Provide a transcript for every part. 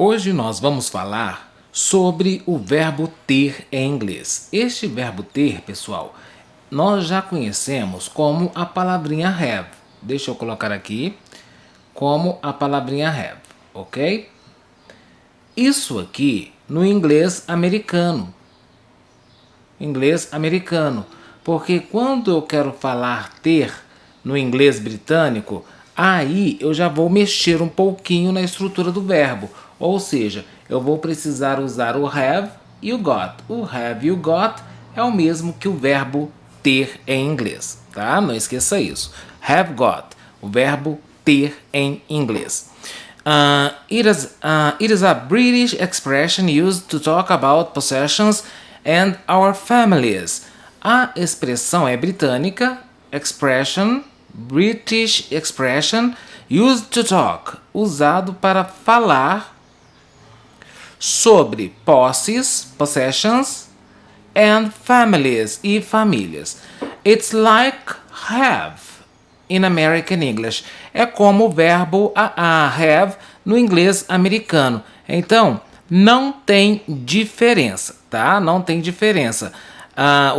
Hoje nós vamos falar sobre o verbo ter em inglês. Este verbo ter, pessoal, nós já conhecemos como a palavrinha have. Deixa eu colocar aqui como a palavrinha have, ok? Isso aqui no inglês americano. Inglês americano. Porque quando eu quero falar ter no inglês britânico, aí eu já vou mexer um pouquinho na estrutura do verbo. Ou seja, eu vou precisar usar o have e o got. O have e o got é o mesmo que o verbo ter em inglês, tá? Não esqueça isso. Have got, o verbo ter em inglês. It is a British expression used to talk about possessions and our families. A expressão é britânica, British expression, used to talk, usado para falar sobre posses, possessions, and families, e famílias. It's like have in American English. É como o verbo have no inglês americano. Então, não tem diferença, tá? Não tem diferença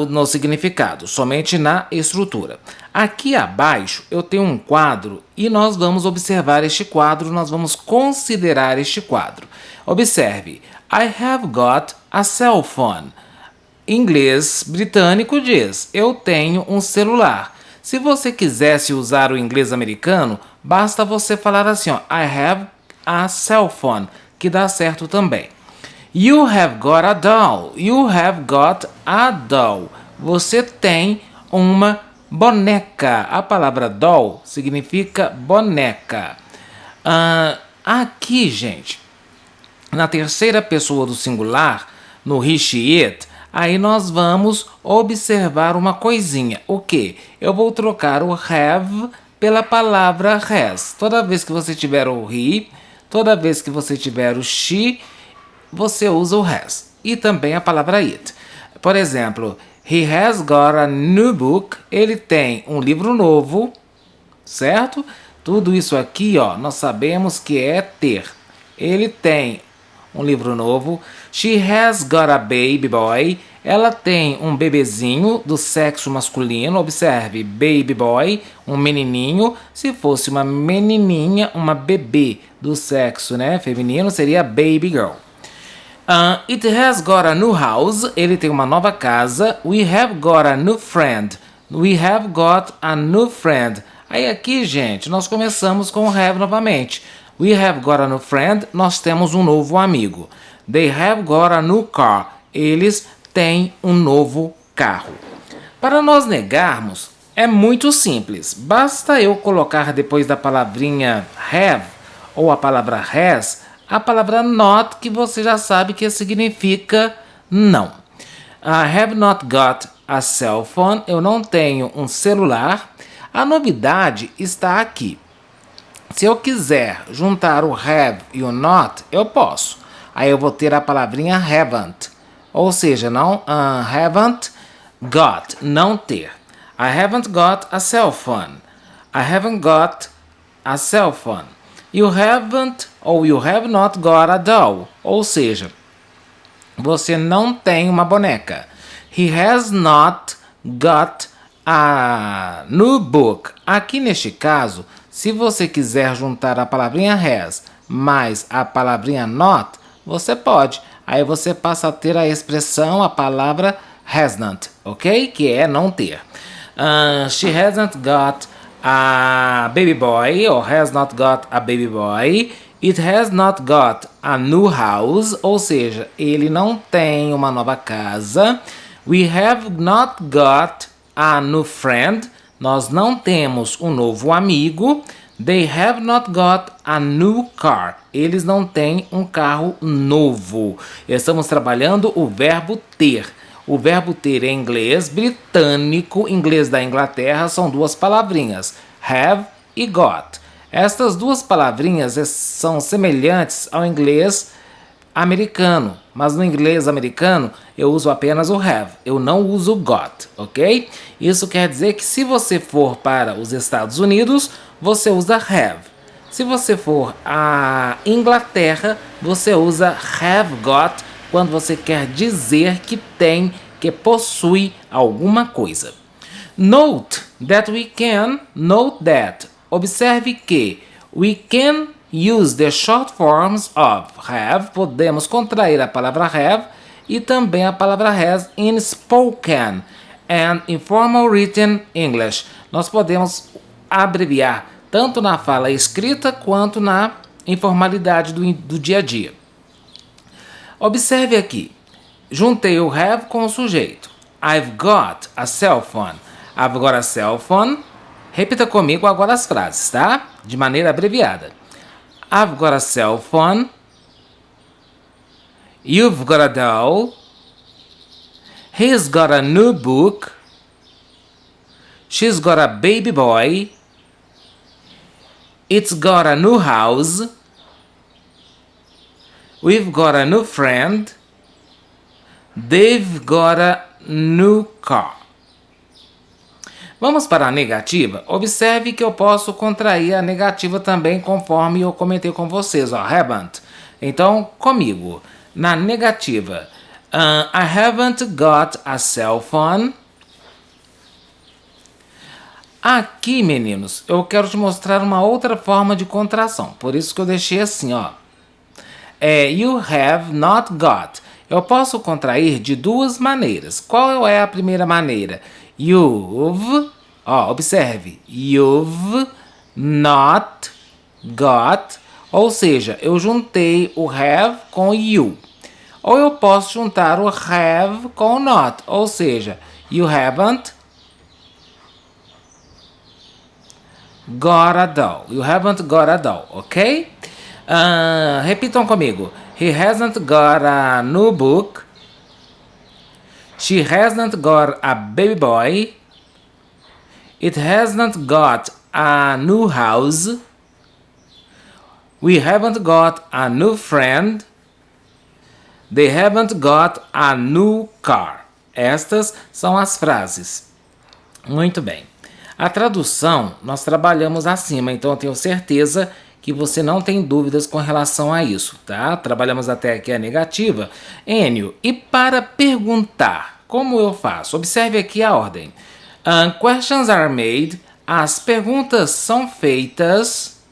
no significado, somente na estrutura. Aqui abaixo eu tenho um quadro e nós vamos observar este quadro, nós vamos considerar este quadro. Observe, I have got a cell phone. Inglês britânico diz, eu tenho um celular. Se você quisesse usar o inglês americano, basta você falar assim, ó, I have a cell phone, que dá certo também. You have got a doll. You have got a doll. Você tem uma boneca. A palavra doll significa boneca. Aqui, gente, na terceira pessoa do singular, no he, she, it, aí nós vamos observar uma coisinha. O quê? Eu vou trocar o have pela palavra has. Toda vez que você tiver o he, toda vez que você tiver o she, você usa o has. E também a palavra it. Por exemplo, he has got a new book. Ele tem um livro novo, certo? Tudo isso aqui, ó, nós sabemos que é ter. Ele tem um livro novo. She has got a baby boy. Ela tem um bebezinho do sexo masculino. Observe, baby boy, um menininho. Se fosse uma menininha, uma bebê do sexo, né, feminino, seria baby girl. It has got a new house. Ele tem uma nova casa. We have got a new friend. We have got a new friend. Aí aqui, gente, nós começamos com o have novamente. We have got a new friend. Nós temos um novo amigo. They have got a new car. Eles têm um novo carro. Para nós negarmos, é muito simples. Basta eu colocar depois da palavrinha have ou a palavra has a palavra not, que você já sabe que significa não. I have not got a cell phone. Eu não tenho um celular. A novidade está aqui. Se eu quiser juntar o have e o not, eu posso. Aí eu vou ter a palavrinha haven't. Ou seja, não haven't got, não ter. I haven't got a cell phone. I haven't got a cell phone. You haven't ou you have not got a doll. Ou seja, você não tem uma boneca. He has not got a new book. Aqui neste caso, se você quiser juntar a palavrinha has mais a palavrinha not, você pode. Aí você passa a ter a expressão, a palavra hasn't, ok? Que é não ter. She hasn't got a baby boy, or has not got a baby boy. It has not got a new house, ou seja, ele não tem uma nova casa. We have not got a new friend. Nós não temos um novo amigo. They have not got a new car. Eles não têm um carro novo. Estamos trabalhando o verbo ter. O verbo ter em inglês britânico, inglês da Inglaterra, são duas palavrinhas, have e got. Estas duas palavrinhas são semelhantes ao inglês americano, mas no inglês americano eu uso apenas o have, eu não uso got, ok? Isso quer dizer que se você for para os Estados Unidos, você usa have. Se você for à Inglaterra, você usa have got quando você quer dizer que tem, que possui alguma coisa. Note that we can, note that, observe que we can use the short forms of have, podemos contrair a palavra have e também a palavra has in spoken and informal written English. Nós podemos abreviar tanto na fala escrita quanto na informalidade do dia a dia. Observe aqui, juntei o have com o sujeito. I've got a cell phone. I've got a cell phone. Repita comigo agora as frases, tá? De maneira abreviada. I've got a cell phone. You've got a doll. He's got a new book. She's got a baby boy. It's got a new house. We've got a new friend. They've got a new car. Vamos para a negativa? Observe que eu posso contrair a negativa também, conforme eu comentei com vocês, ó, haven't. Então, comigo, na negativa, I haven't got a cell phone. Aqui, meninos, eu quero te mostrar uma outra forma de contração, por isso que eu deixei assim, ó. You have not got. Eu posso contrair de duas maneiras. Qual é a primeira maneira? You've, ó, observe, you've not got, ou seja, eu juntei o have com o you. Ou eu posso juntar o have com o not, ou seja, you haven't got a doll. You haven't got a doll, ok? Repitam comigo. He hasn't got a new book. She hasn't got a baby boy. It hasn't got a new house. We haven't got a new friend. They haven't got a new car. Estas são as frases. Muito bem. A tradução nós trabalhamos acima, então eu tenho certeza que você não tem dúvidas com relação a isso, tá? Trabalhamos até aqui a negativa. Enio, e para perguntar, como eu faço? Observe aqui a ordem. Questions are made. As perguntas são feitas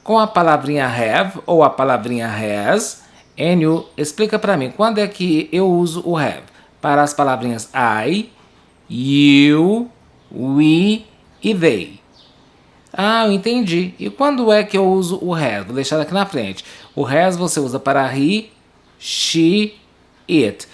com a palavrinha have ou a palavrinha has. Enio, explica para mim, quando é que eu uso o have? Para as palavrinhas I, you, we e they. Ah, eu entendi. E quando é que eu uso o has? Vou deixar aqui na frente. O has você usa para he, she, it.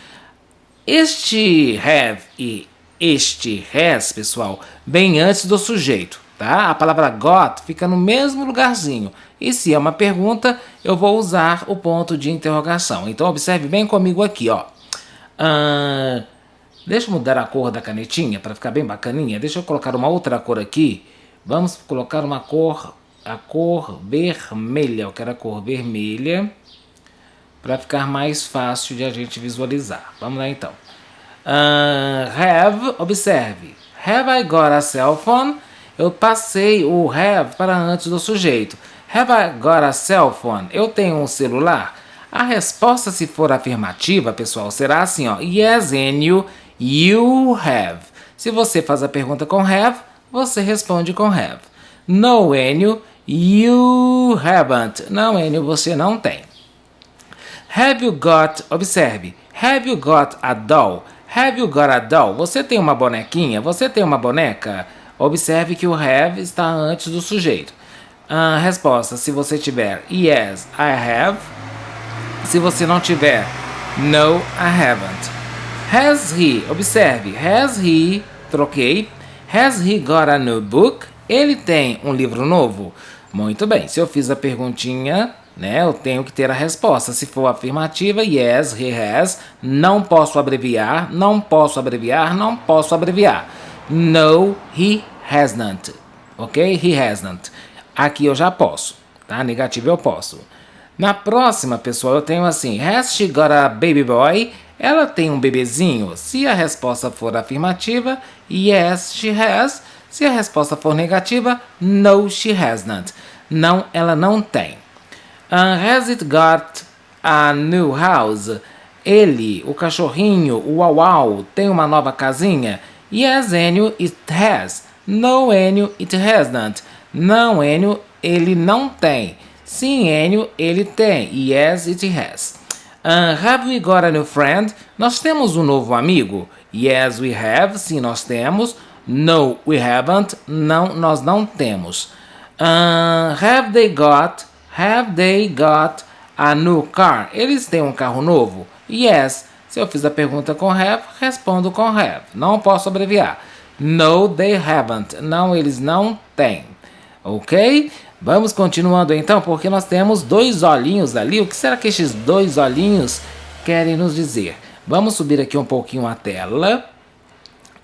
Este have e este has, pessoal, bem antes do sujeito, tá? A palavra got fica no mesmo lugarzinho. E se é uma pergunta, eu vou usar o ponto de interrogação. Então, observe bem comigo aqui, ó. Deixa eu mudar a cor da canetinha para ficar bem bacaninha. Deixa eu colocar uma outra cor aqui. Vamos colocar uma cor, a cor vermelha. Eu quero a cor vermelha para ficar mais fácil de a gente visualizar. Vamos lá então. Have, observe. Have I got a cell phone? Eu passei o have para antes do sujeito. Have I got a cell phone? Eu tenho um celular? A resposta, se for afirmativa, pessoal, será assim, ó. Yes, Enio, you have. Se você faz a pergunta com have, você responde com have. No, Enio, you haven't. Não, Enio, você não tem. Have you got, observe, have you got a doll? Have you got a doll? Você tem uma bonequinha? Você tem uma boneca? Observe que o have está antes do sujeito. Resposta, se você tiver yes, I have. Se você não tiver no, I haven't. Has he, observe, has he, troquei. Has he got a new book? Ele tem um livro novo? Muito bem, se eu fiz a perguntinha, né, eu tenho que ter a resposta. Se for afirmativa, yes, he has. Não posso abreviar, não posso abreviar, não posso abreviar. No, he hasn't. Ok? He hasn't. Aqui eu já posso, tá? Negativo eu posso. Na próxima, pessoal, eu tenho assim, has she got a baby boy? Ela tem um bebezinho? Se a resposta for afirmativa, yes, she has. Se a resposta for negativa, no, she hasn't. Não, ela não tem. Has it got a new house? Ele, o cachorrinho, o uau, tem uma nova casinha? Yes, Enio, it has. No, Enio, it hasn't. Não, Enio, ele não tem. Sim, Enio, ele tem. Yes, it has. Have we got a new friend? Nós temos um novo amigo? Yes, we have. Sim, nós temos. No, we haven't. Não, nós não temos. Have they got a new car? Eles têm um carro novo? Yes. Se eu fiz a pergunta com have, respondo com have. Não posso abreviar. No, they haven't. Não, eles não têm. Ok? Vamos continuando então, porque nós temos dois olhinhos ali. O que será que estes dois olhinhos querem nos dizer? Vamos subir aqui um pouquinho a tela.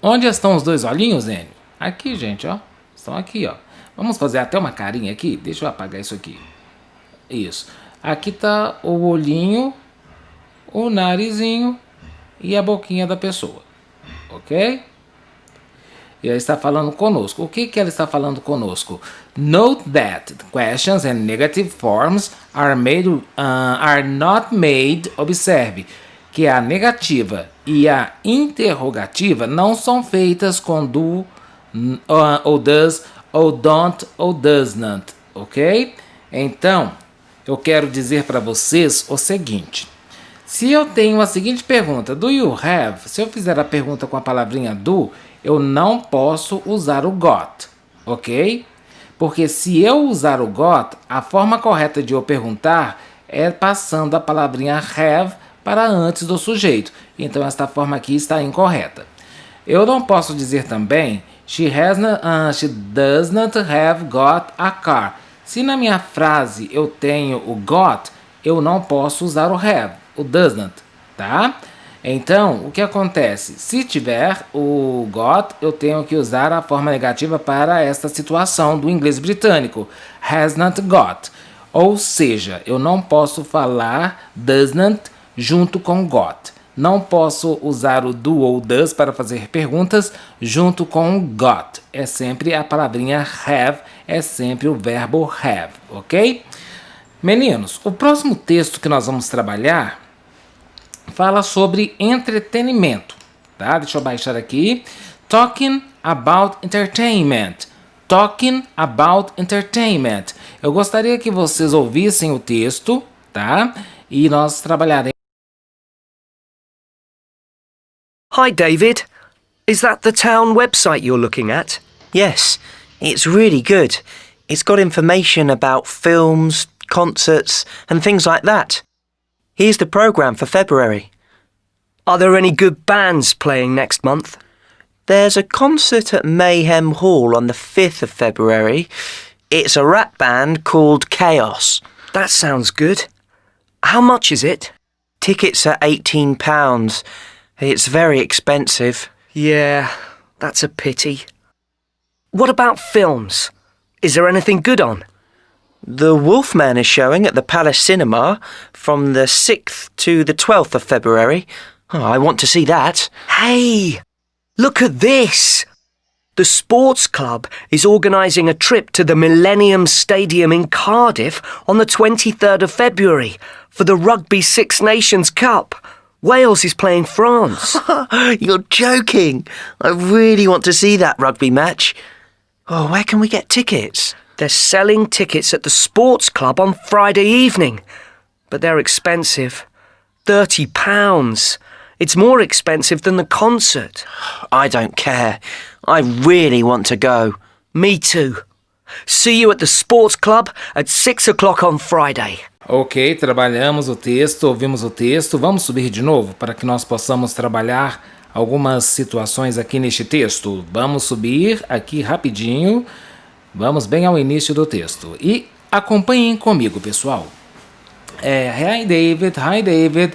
Onde estão os dois olhinhos, Enio? Aqui, gente, ó. Estão aqui, ó. Vamos fazer até uma carinha aqui. Deixa eu apagar isso aqui. Isso. Aqui tá o olhinho, o narizinho e a boquinha da pessoa. Ok? E ela está falando conosco. O que ela está falando conosco? Note that questions and negative forms are not made. Observe que a negativa e a interrogativa não são feitas com do, ou does, ou don't, ou does not. Ok? Então, eu quero dizer para vocês o seguinte. Se eu tenho a seguinte pergunta, do you have? Se eu fizer a pergunta com a palavrinha do, eu não posso usar o got, ok? Porque se eu usar o got, a forma correta de eu perguntar é passando a palavrinha have para antes do sujeito. Então, esta forma aqui está incorreta. Eu não posso dizer também she does not have got a car. Se na minha frase eu tenho o got, eu não posso usar o have, o does not, tá? Então, o que acontece? Se tiver o got, eu tenho que usar a forma negativa para esta situação do inglês britânico. Has not got. Ou seja, eu não posso falar does not junto com got. Não posso usar o do ou does para fazer perguntas junto com got. É sempre a palavrinha have, é sempre o verbo have, ok? Meninos, o próximo texto que nós vamos trabalhar fala sobre entretenimento, tá? Deixa eu baixar aqui. Talking about entertainment. Talking about entertainment. Eu gostaria que vocês ouvissem o texto, tá? E nós trabalharemos. Hi, David. Is that the town website you're looking at? Yes, it's really good. It's got information about films, concerts, and things like that. Here's the programme for February. Are there any good bands playing next month? There's a concert at Mayhem Hall on the 5th of February. It's a rap band called Chaos. That sounds good. How much is it? Tickets are £18. It's very expensive. Yeah, that's a pity. What about films? Is there anything good on? The Wolfman is showing at the Palace Cinema from the 6th to the 12th of February. Oh, I want to see that. Hey, look at this! The sports club is organising a trip to the Millennium Stadium in Cardiff on the 23rd of February for the Rugby Six Nations Cup. Wales is playing France. You're joking. I really want to see that rugby match. Oh, where can we get tickets? They're selling tickets at the sports club on Friday evening, but they're expensive. £30. It's more expensive than the concert. I don't care. I really want to go. Me too. See you at the sports club at 6 o'clock on Friday. Ok, trabalhamos o texto, ouvimos o texto. Vamos subir de novo para que nós possamos trabalhar algumas situações aqui neste texto. Vamos subir aqui rapidinho. Vamos bem ao início do texto. E acompanhem comigo, pessoal. Hi, David. Hi, David.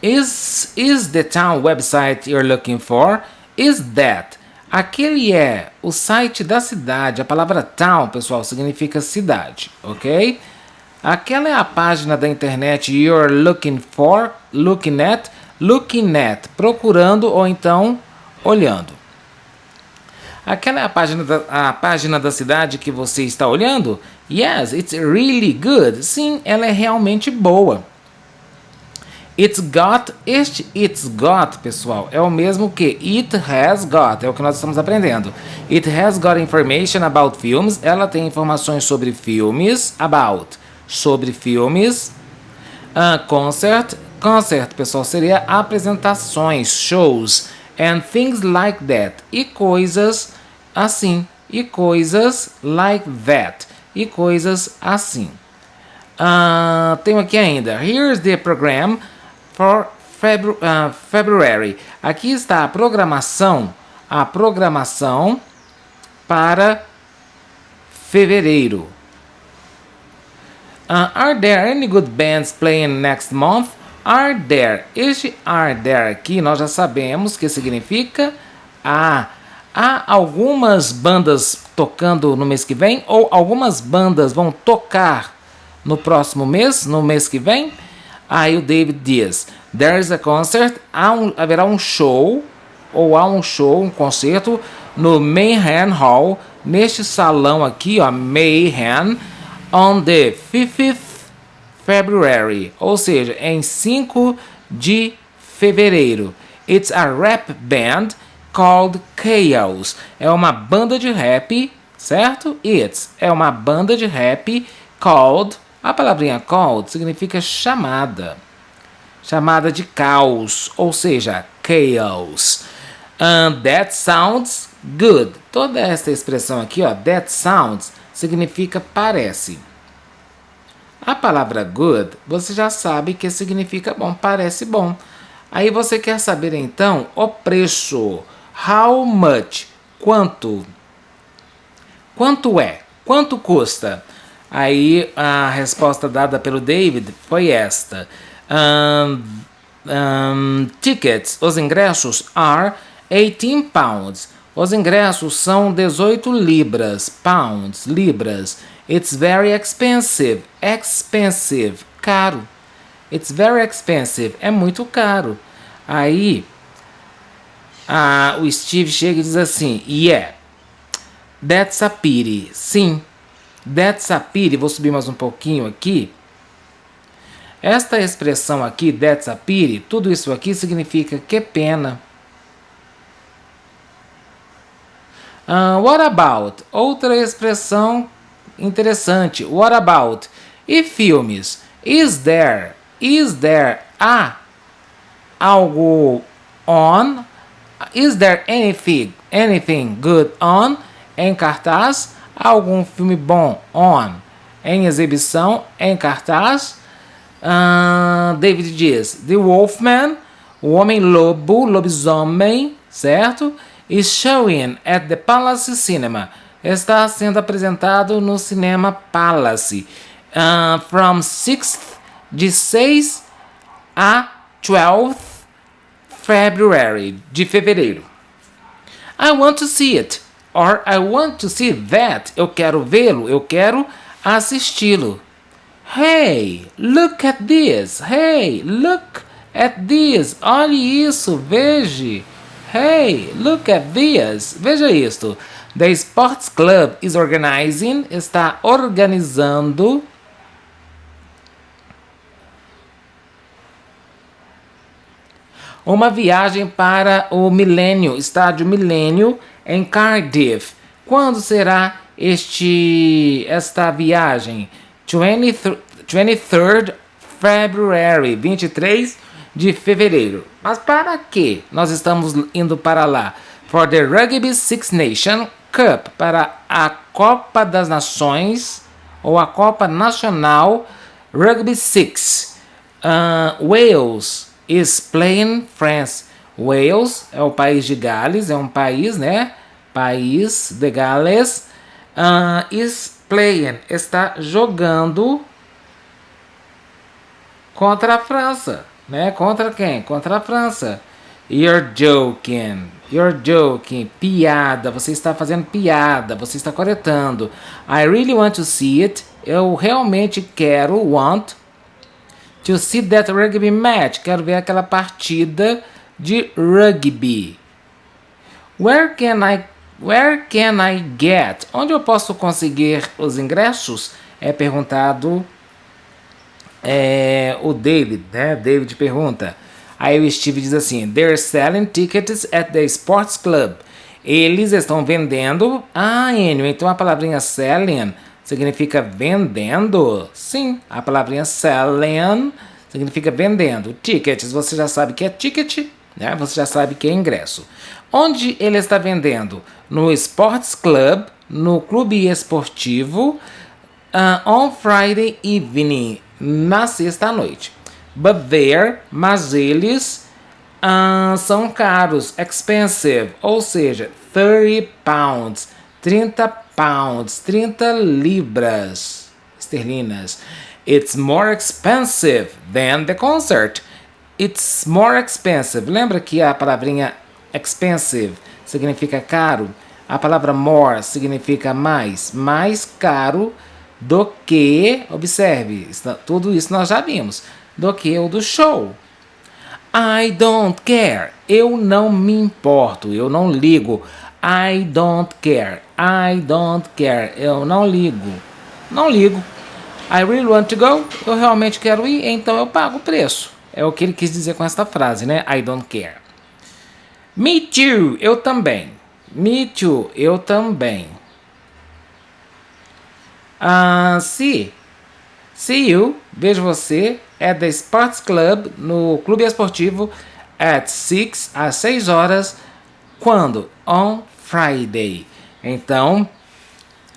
Is the town website you're looking for? Is that? Aquele é o site da cidade. A palavra town, pessoal, significa cidade, ok? Aquela é a página da internet you're looking for, looking at, procurando ou então olhando. Aquela é a página da cidade que você está olhando? Yes, it's really good. Sim, ela é realmente boa. It's got, it's got, pessoal, é o mesmo que it has got, é o que nós estamos aprendendo. It has got information about films, ela tem informações sobre filmes, sobre filmes. Concert, pessoal, seria apresentações, shows, and things like that, e coisas assim, e coisas like that, e coisas assim. Tenho aqui ainda, here's the program for February. Aqui está a programação para fevereiro. Are there any good bands playing next month? Are there? Este are there aqui nós já sabemos que significa há algumas bandas tocando no mês que vem, ou algumas bandas vão tocar no próximo mês, no mês que vem. Aí o David diz, there is a concert, haverá um show, ou há um show, um concerto, no Mayhem Hall, neste salão aqui, ó, Mayhem, on the 5th February, ou seja, em 5 de fevereiro. It's a rap band called Chaos. É uma banda de rap, certo? É uma banda de rap called. A palavrinha called significa chamada. Chamada de caos, ou seja, chaos. That sounds good. Toda essa expressão aqui, ó, that sounds, significa parece. A palavra good, você já sabe que significa bom, parece bom. Aí você quer saber então o preço. How much? Quanto? Quanto é? Quanto custa? Aí a resposta dada pelo David foi esta. Tickets, os ingressos are 18 pounds. Os ingressos são 18 libras, pounds, libras. It's very expensive, expensive, caro. It's very expensive, é muito caro. Aí o Steve chega e diz assim, yeah, that's a pity. Sim, that's a pity. Vou subir mais um pouquinho aqui. Esta expressão aqui, that's a pity, tudo isso aqui significa que pena. What about? Outra expressão interessante. What about? E filmes? Is there algo on? Is there anything good on? Em cartaz? Algum filme bom on? Em exibição? Em cartaz? David diz, The Wolfman, o Homem-Lobo, lobisomem, certo? Is showing at the Palace Cinema. Está sendo apresentado no Cinema Palace. From 6th, de 6 a 12th February, de fevereiro. I want to see it. Or I want to see that. Eu quero vê-lo, eu quero assisti-lo. Hey, look at this. Hey, look at this. Olhe isso, veja. Hey, look at this. Veja isto. The Sports Club is organizing. Está organizando. Uma viagem para o Milênio, Estádio Milênio, em Cardiff. Quando será esta viagem? 23rd February, 23 de fevereiro. Mas para que nós estamos indo para lá? For the Rugby Six Nation Cup, para a Copa das Nações, ou a Copa Nacional Rugby Six. Wales is playing France. Wales é o país de Gales, é um país, né? País de Gales. Is playing, está jogando contra a França, né? Contra quem? Contra a França. You're joking. You're joking. Piada. Você está fazendo piada. Você está coretando. I really want to see it. Eu realmente quero, want to see that rugby match. Quero ver aquela partida de rugby. Where can I get? Onde eu posso conseguir os ingressos? é perguntado o David, né? David pergunta. Aí o Steve diz assim: They're selling tickets at the sports club. Eles estão vendendo. Enio, então a palavrinha selling significa vendendo? Sim, a palavrinha selling significa vendendo. Tickets, você já sabe que é ticket, né? Você já sabe que é ingresso. Onde ele está vendendo? No Sports Club, no clube esportivo, on Friday evening, na sexta à noite. But there, mas eles são caros, expensive, ou seja, 30 pounds, 30 libras esterlinas. It's more expensive than the concert. It's more expensive. Lembra que a palavrinha expensive significa caro? A palavra more significa mais caro do que, observe, tudo isso nós já vimos, do que o do show. I don't care. Eu não me importo, eu não ligo. I don't care. I don't care. Eu não ligo. Não ligo. I really want to go. Eu realmente quero ir, então eu pago o preço. É o que ele quis dizer com essa frase, né? I don't care. Me too. Eu também. Me too. Eu também. See you. Vejo você at the Sports Club, no clube esportivo, at 6, às 6 horas. Quando? On Friday. Então,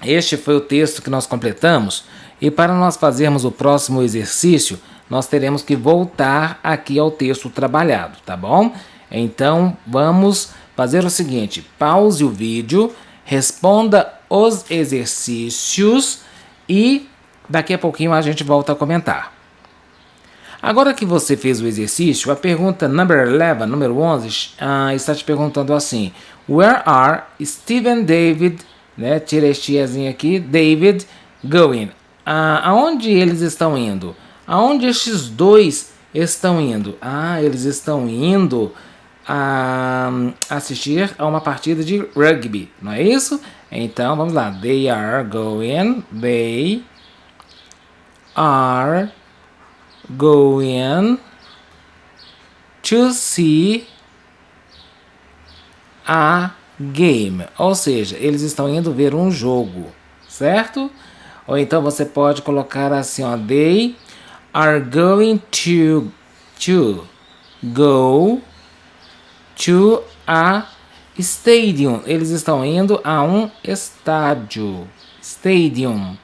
este foi o texto que nós completamos. E para nós fazermos o próximo exercício, nós teremos que voltar aqui ao texto trabalhado, tá bom? Então, vamos fazer o seguinte: pause o vídeo, responda os exercícios e daqui a pouquinho a gente volta a comentar. Agora que você fez o exercício, a pergunta número 11, está te perguntando assim: Where are Steve and David, né? Tira este ezinho aqui, David, going? Aonde eles estão indo? Aonde estes dois estão indo? Eles estão indo assistir a uma partida de rugby, não é isso? Então, vamos lá. They are going to see a game. Ou seja, eles estão indo ver um jogo, certo? Ou então você pode colocar assim, ó. They are going to go to a stadium. Eles estão indo a um estádio. Stadium.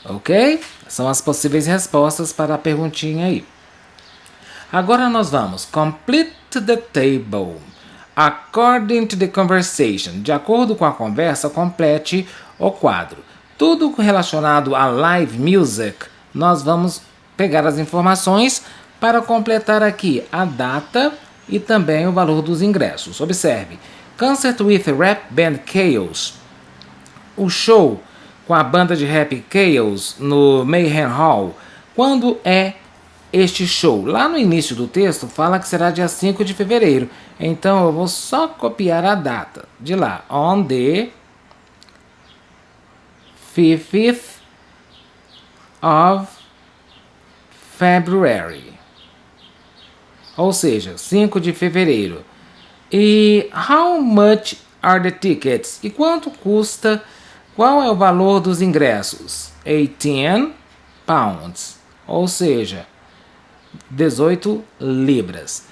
Ok? São as possíveis respostas para a perguntinha aí. Agora nós vamos. Complete the table. According to the conversation. De acordo com a conversa, complete o quadro. Tudo relacionado a live music, nós vamos pegar as informações para completar aqui a data e também o valor dos ingressos. Observe. Concert with Rap Band Chaos. O show com a banda de rap Chaos no Mayhem Hall. Quando é este show? Lá no início do texto fala que será dia 5 de fevereiro. Então eu vou só copiar a data de lá. On the 5th of February. Ou seja, 5 de fevereiro. E how much are the tickets? E quanto custa? Qual é o valor dos ingressos? 18 pounds. Ou seja, 18 libras.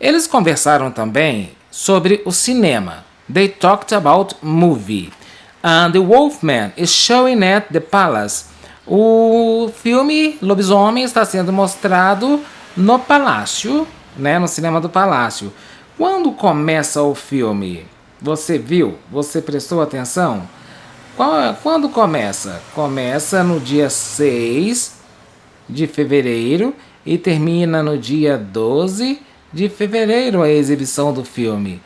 Eles conversaram também sobre o cinema. They talked about movie. The Wolfman is showing at the palace. O filme Lobisomem está sendo mostrado no palácio, né, no cinema do palácio. Quando começa o filme? Você viu? Você prestou atenção? Quando começa? Começa no dia 6 de fevereiro e termina no dia 12 de fevereiro a exibição do filme.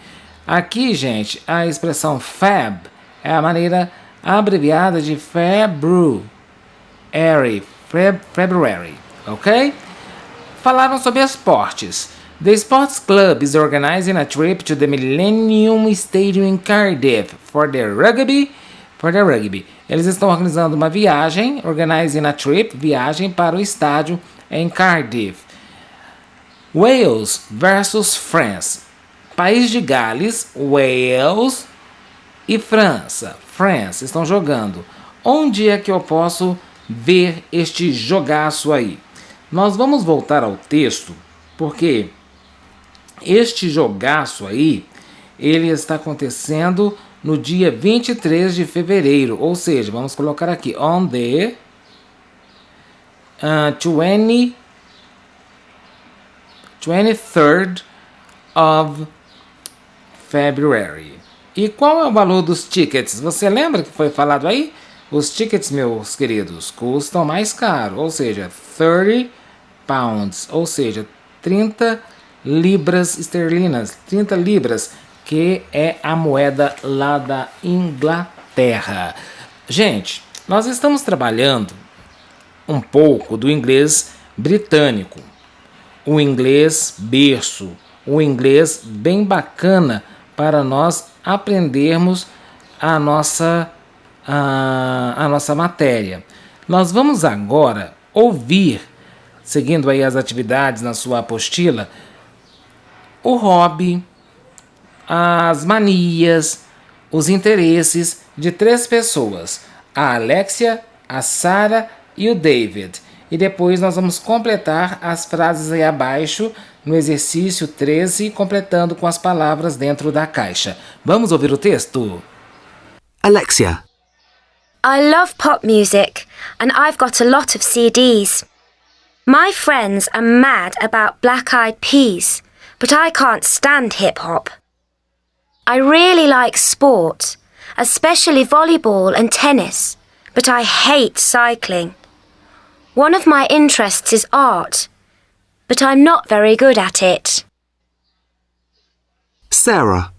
Aqui, gente, a expressão Feb é a maneira abreviada de February, ok? Falaram sobre esportes. The Sports Club is organizing a trip to the Millennium Stadium in Cardiff for the rugby for the rugby. Eles estão organizando uma viagem, organizing a trip, viagem para o estádio em Cardiff. Wales versus France. País de Gales, Wales e França. France estão jogando. Onde é que eu posso ver este jogaço aí? Nós vamos voltar ao texto, porque este jogaço aí, ele está acontecendo no dia 23 de fevereiro, ou seja, vamos colocar aqui, on the 23rd of February. E qual é o valor dos tickets? Você lembra que foi falado aí? Os tickets, meus queridos, custam mais caro, ou seja, 30 pounds, ou seja, 30 libras esterlinas, 30 libras, que é a moeda lá da Inglaterra. Gente, nós estamos trabalhando um pouco do inglês britânico, o inglês berço, o inglês bem bacana para nós aprendermos a nossa matéria. Nós vamos agora ouvir, seguindo aí as atividades na sua apostila, o hobby, as manias, os interesses de 3 pessoas, a Alexia, a Sarah e o David. E depois nós vamos completar as frases aí abaixo no exercício 13, completando com as palavras dentro da caixa. Vamos ouvir o texto? Alexia. I love pop music, and I've got a lot of CDs. My friends are mad about Black Eyed Peas, but I can't stand hip-hop. I really like sport, especially volleyball and tennis, but I hate cycling. One of my interests is art, but I'm not very good at it. Sarah.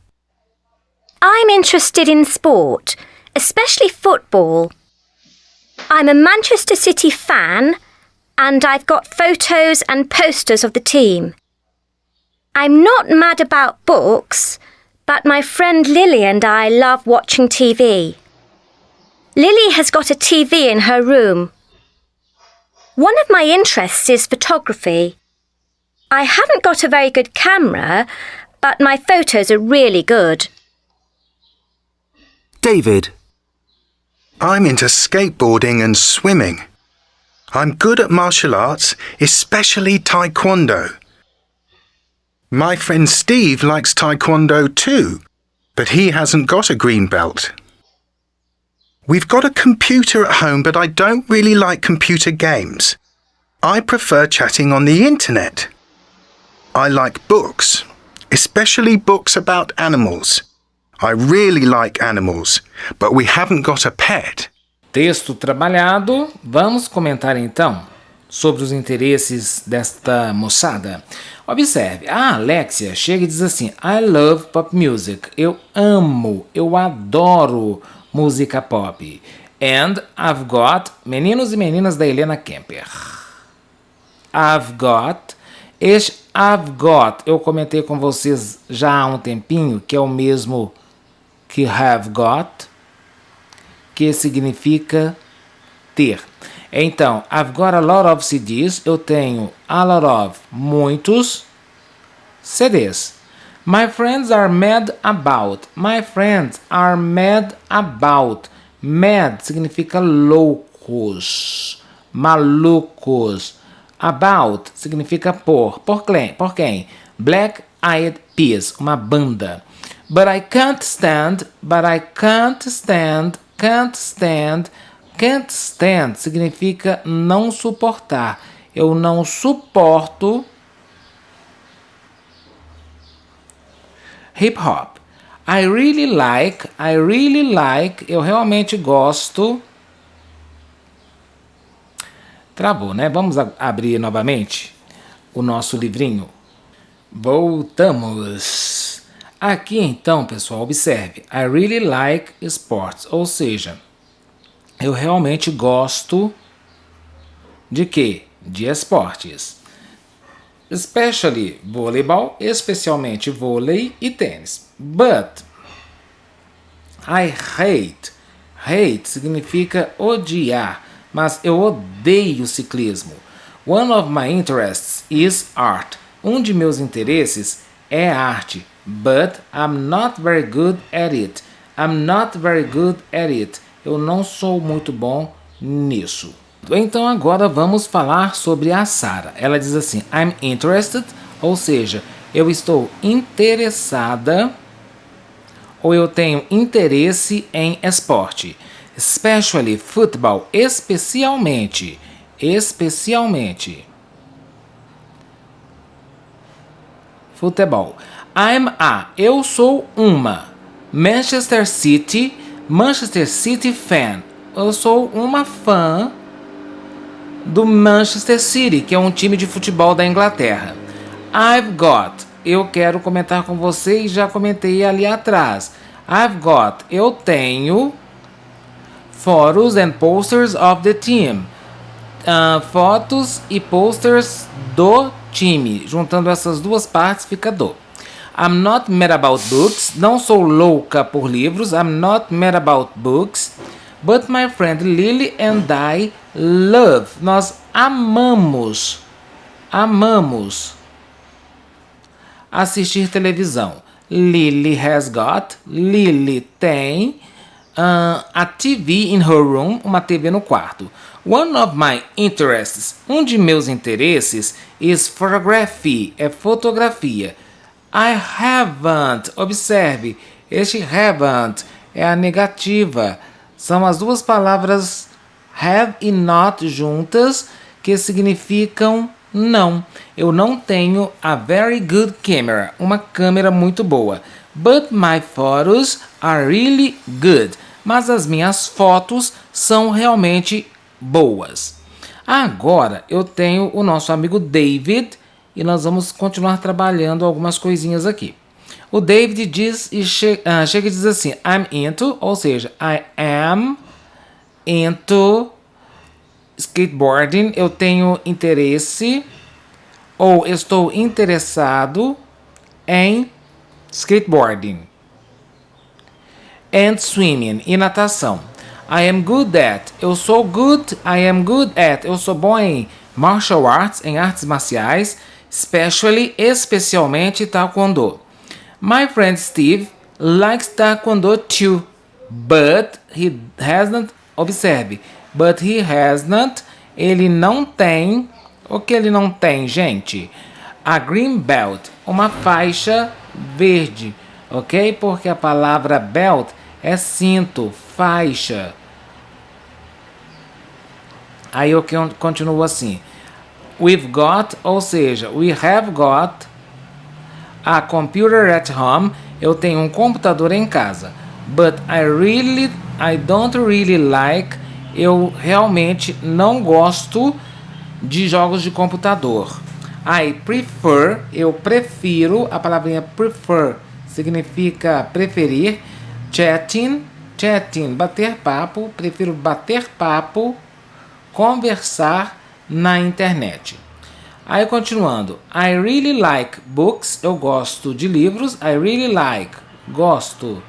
I'm interested in sport, especially football. I'm a Manchester City fan, and I've got photos and posters of the team. I'm not mad about books, but my friend Lily and I love watching TV. Lily has got a TV in her room. One of my interests is photography. I haven't got a very good camera, but my photos are really good. David. I'm into skateboarding and swimming. I'm good at martial arts, especially Taekwondo. My friend Steve likes Taekwondo too, but he hasn't got a green belt. We've got a computer at home, but I don't really like computer games. I prefer chatting on the internet. I like books, especially books about animals. I really like animals, but we haven't got a pet. Texto trabalhado. Vamos comentar então sobre os interesses desta moçada. Observe, a Alexia chega e diz assim: I love pop music. Eu amo, eu adoro música pop. And I've got, meninos e meninas da Helena Kemper. I've got, este I've got, eu comentei com vocês já há um tempinho, que é o mesmo que have got, que significa ter. Então, I've got a lot of CDs, eu tenho a lot of, muitos CDs. My friends are mad about. My friends are mad about. Mad significa loucos, malucos. About significa por. Por quem? Black Eyed Peas, uma banda. But I can't stand significa não suportar. Eu não suporto hip hop. I really like, eu realmente gosto. Travou, né? Vamos abrir novamente o nosso livrinho. Voltamos. Aqui então, pessoal, observe. I really like sports, ou seja, eu realmente gosto de quê? De esportes. Especially volleyball, especialmente vôlei e tênis. But I hate Hate significa odiar, mas eu odeio ciclismo. One of my interests is art. Um de meus interesses é arte. But I'm not very good at it. I'm not very good at it. Eu não sou muito bom nisso. Então agora vamos falar sobre a Sarah. Ela diz assim, I'm interested, ou seja, eu estou interessada ou eu tenho interesse em esporte. Especially football, especialmente. Futebol. Eu sou uma Manchester City fan. Eu sou uma fã do Manchester City, que é um time de futebol da Inglaterra. I've got, eu quero comentar com vocês, já comentei ali atrás. I've got, eu tenho photos and posters of the team. Fotos e posters do time. Juntando essas duas partes fica do. I'm not mad about books. Não sou louca por livros. I'm not mad about books. But my friend Lily and I love. Nós amamos assistir televisão. Lily has got. Lily tem a TV in her room. Uma TV no quarto. One of my interests. Um de meus interesses is photography. É fotografia. I haven't. Observe, este haven't é a negativa. São as duas palavras have e not juntas que significam não. Eu não tenho a very good camera, uma câmera muito boa. But my photos are really good. Mas as minhas fotos são realmente boas. Agora eu tenho o nosso amigo David e nós vamos continuar trabalhando algumas coisinhas aqui. O David diz e chega e diz assim, I'm into, ou seja, I am into skateboarding. Eu tenho interesse ou estou interessado em skateboarding. And swimming, e natação. I am good at, eu sou good, I am good at, eu sou bom em martial arts, em artes marciais, especialmente taekwondo. My friend Steve likes taekwondo too, but he hasn't, observe, but he hasn't, ele não tem, o que ele não tem, gente? A green belt, uma faixa verde, ok? Porque a palavra belt é cinto, faixa. Aí eu continuo assim. We've got, ou seja, we have got a computer at home. Eu tenho um computador em casa. But I don't really like. Eu realmente não gosto de jogos de computador. I prefer, eu prefiro, a palavrinha prefer significa preferir. Chatting, bater papo, prefiro bater papo, conversar na internet. Aí continuando, I really like books, eu gosto de livros, I really like, gosto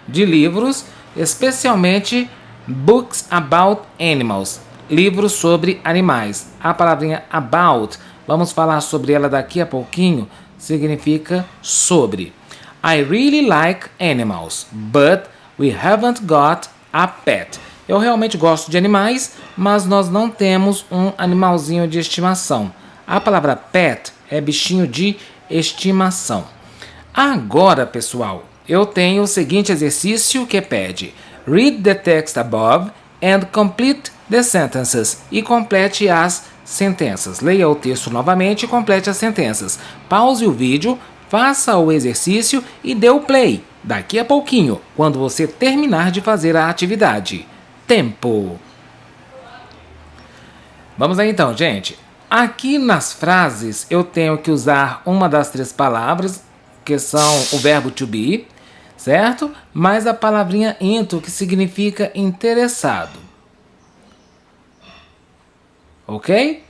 de livros, especialmente books about animals, livros sobre animais. A palavrinha about, vamos falar sobre ela daqui a pouquinho, significa sobre. I really like animals, but we haven't got a pet. Eu realmente gosto de animais, mas nós não temos um animalzinho de estimação. A palavra pet é bichinho de estimação. Agora, pessoal, eu tenho o seguinte exercício que pede: read the text above and complete the sentences. E complete as sentenças. Leia o texto novamente e complete as sentenças. Pause o vídeo, faça o exercício e dê o play. Daqui a pouquinho, quando você terminar de fazer a atividade. Tempo. Vamos lá então, gente. Aqui nas frases eu tenho que usar uma das três palavras, que são o verbo to be, certo? Mais a palavrinha into, que significa interessado. Ok?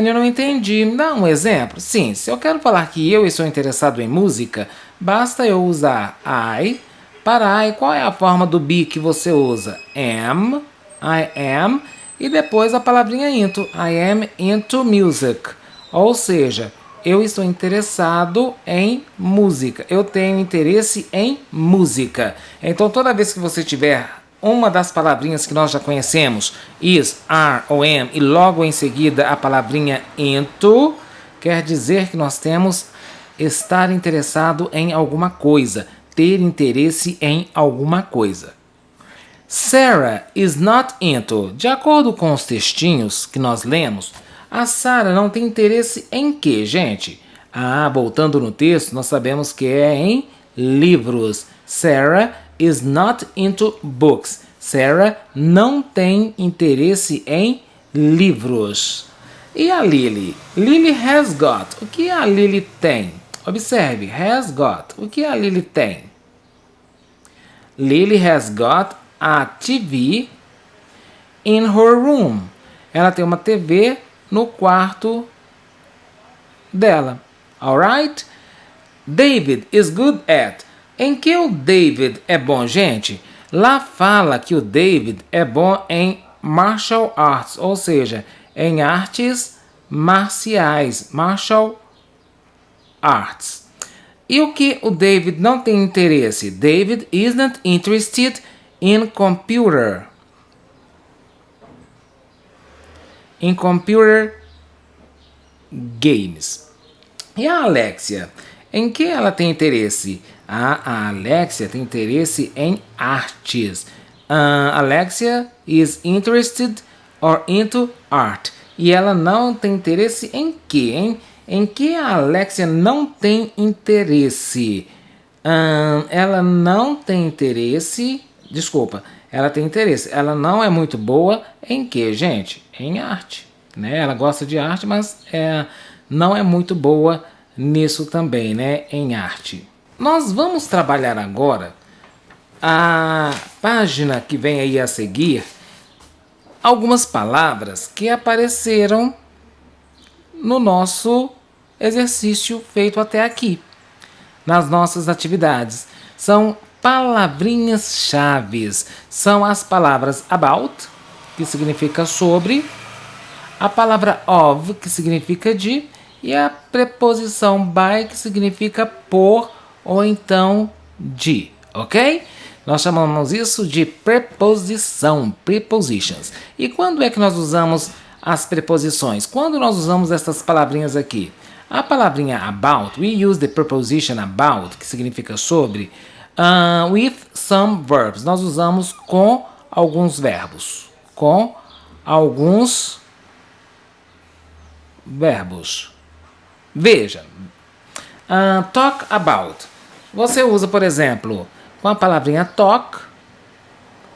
Eu não entendi. Me dá um exemplo? Sim, se eu quero falar que eu estou interessado em música, basta eu usar I Para I, qual é a forma do be que você usa? Am, I am, e depois a palavrinha into. I am into music. Ou seja, eu estou interessado em música. Eu tenho interesse em música. Então, toda vez que você tiver uma das palavrinhas que nós já conhecemos, is, are ou am, e logo em seguida a palavrinha into, quer dizer que nós temos estar interessado em alguma coisa, ter interesse em alguma coisa. Sarah is not into. De acordo com os textinhos que nós lemos, a Sarah não tem interesse em quê, gente? Voltando no texto, nós sabemos que é em livros. Sarah is not into books. Sarah não tem interesse em livros. E a Lily? Lily has got. O que a Lily tem? Observe, has got. O que a Lily tem? Lily has got a TV in her room. Ela tem uma TV no quarto dela. Alright? David is good at. Em que o David é bom, gente? Lá fala que o David é bom em martial arts, ou seja, em artes marciais. Martial arts. E o que o David não tem interesse? David isn't interested in computer. In computer games. E a Alexia? Em que ela tem interesse? A Alexia tem interesse em artes. Alexia is interested or into art. E ela não tem interesse em quê, hein? Em que a Alexia não tem interesse? Ela não tem interesse... Desculpa, ela tem interesse. Ela não é muito boa em quê, gente? Em arte. Né? Ela gosta de arte, mas não é muito boa nisso também, né? Em arte. Nós vamos trabalhar agora a página que vem aí a seguir, algumas palavras que apareceram no nosso exercício feito até aqui, nas nossas atividades. São palavrinhas-chaves. São as palavras about, que significa sobre, a palavra of, que significa de, e a preposição by, que significa por ou então de, ok? Nós chamamos isso de preposição, prepositions. E quando é que nós usamos as preposições? Quando nós usamos essas palavrinhas aqui? A palavrinha about, we use the preposition about, que significa sobre, with some verbs. Nós usamos com alguns verbos. Com alguns verbos. Veja, talk about. Você usa, por exemplo, com a palavrinha talk,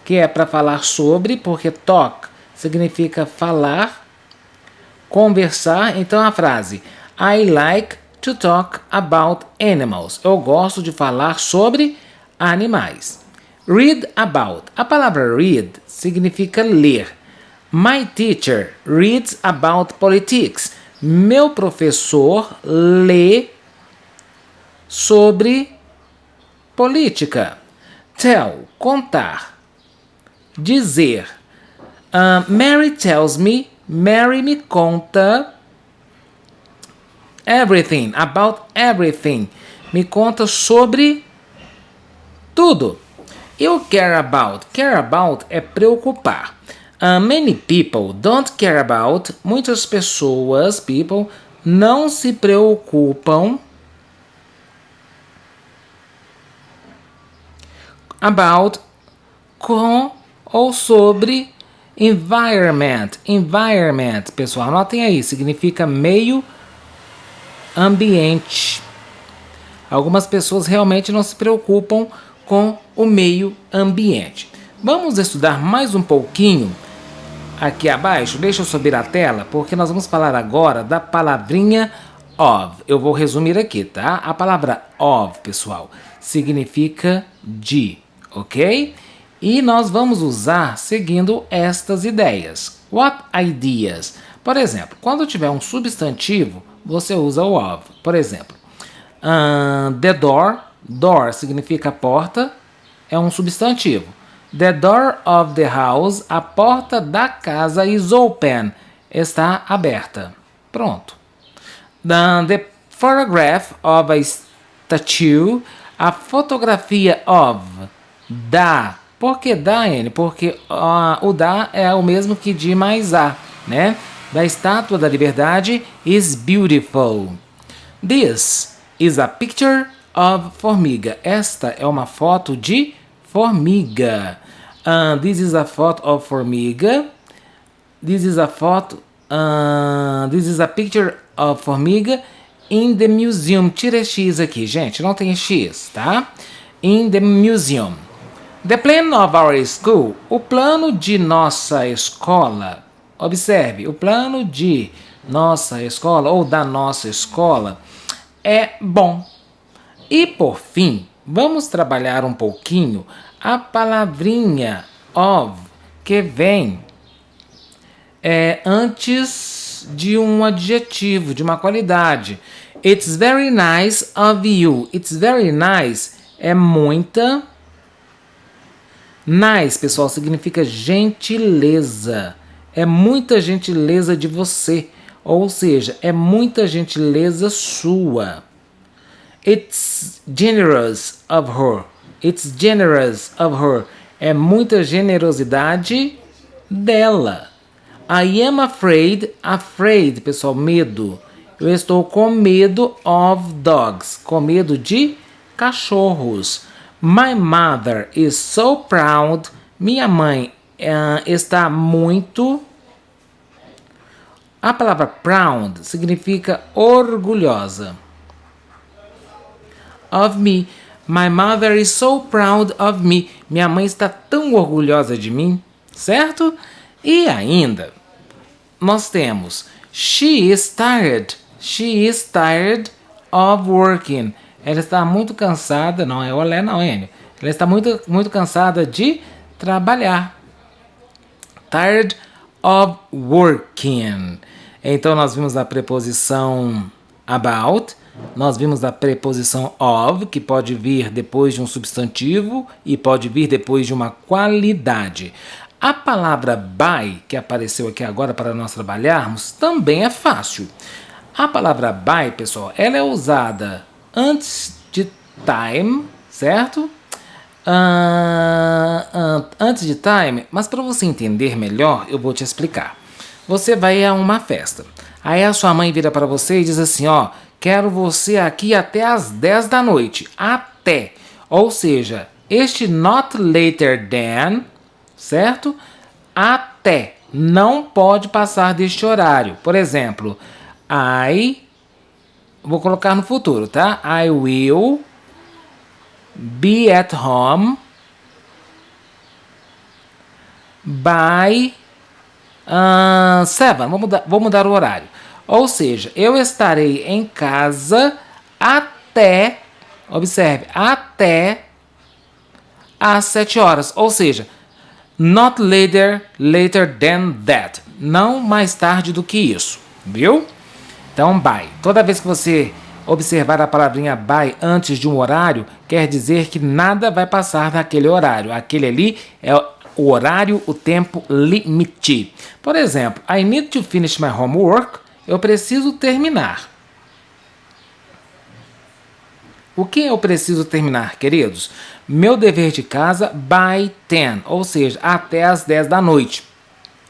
que é para falar sobre, porque talk significa falar, conversar. Então a frase I like to talk about animals. Eu gosto de falar sobre animais. Read about. A palavra read significa ler. My teacher reads about politics. Meu professor lê sobre política. Tell, contar. Dizer. Mary tells me. Mary me conta. Everything, about everything. Me conta sobre tudo. E o care about? Care about é preocupar. Many people don't care about. Muitas pessoas, people, não se preocupam about, com ou sobre environment. Environment, pessoal, anotem aí, significa meio ambiente. Algumas pessoas realmente não se preocupam com o meio ambiente. Vamos estudar mais um pouquinho aqui abaixo. Deixa eu subir a tela, porque nós vamos falar agora da palavrinha of. Eu vou resumir aqui, tá? A palavra of, pessoal, significa de, ok? E nós vamos usar seguindo estas ideias. What ideas? Por exemplo, quando tiver um substantivo, você usa o of. Por exemplo, the door. Door significa porta. é um substantivo. The door of the house, a porta da casa, is open, está aberta. Pronto. The photograph of a statue, a fotografia of, da. Por que da, N? Porque o da é o mesmo que de mais a, né? Da estátua da liberdade is beautiful. This is a picture of formiga. Esta é uma foto de formiga. This is a photo of formiga. This is a photo. This is a picture of formiga in the museum. Tira X aqui, gente. Não tem X, tá? In the museum. The plan of our school. O plano de nossa escola. Observe, o plano de nossa escola ou da nossa escola é bom. E por fim, vamos trabalhar um pouquinho a palavrinha of, que vem antes de um adjetivo, de uma qualidade. It's very nice of you. It's very nice é muita. Nice, pessoal, significa gentileza. É muita gentileza de você. Ou seja, é muita gentileza sua. It's generous of her. It's generous of her. É muita generosidade dela. I am afraid. Afraid, pessoal, medo. Eu estou com medo of dogs. Com medo de cachorros. My mother is so proud. Minha mãe está muito... A palavra proud significa orgulhosa. Of me. My mother is so proud of me. Minha mãe está tão orgulhosa de mim, certo? E ainda, nós temos she is tired. She is tired of working. Ela está muito cansada, não é olé, não, Enio. Ela está muito cansada de trabalhar. Tired of working. Então, nós vimos a preposição about, nós vimos a preposição of, que pode vir depois de um substantivo e pode vir depois de uma qualidade. A palavra by, que apareceu aqui agora para nós trabalharmos, também é fácil. A palavra by, pessoal, ela é usada antes de time, certo? Antes de time, mas para você entender melhor, eu vou te explicar. Você vai a uma festa. Aí a sua mãe vira para você e diz assim, ó, quero você aqui até as 10 da noite. Até. Ou seja, este not later than, certo? Até. Não pode passar deste horário. Por exemplo, vou colocar no futuro, tá? I will be at home by 7. Vou mudar o horário. Ou seja, eu estarei em casa até, observe, até às 7 horas. Ou seja, not later than that. Não mais tarde do que isso. Viu? Então, by. Toda vez que você observar a palavrinha by antes de um horário, quer dizer que nada vai passar daquele horário. Aquele ali é o horário, o tempo limite. Por exemplo, I need to finish my homework. Eu preciso terminar. O que eu preciso terminar, queridos? Meu dever de casa by 10, ou seja, até as 10 da noite.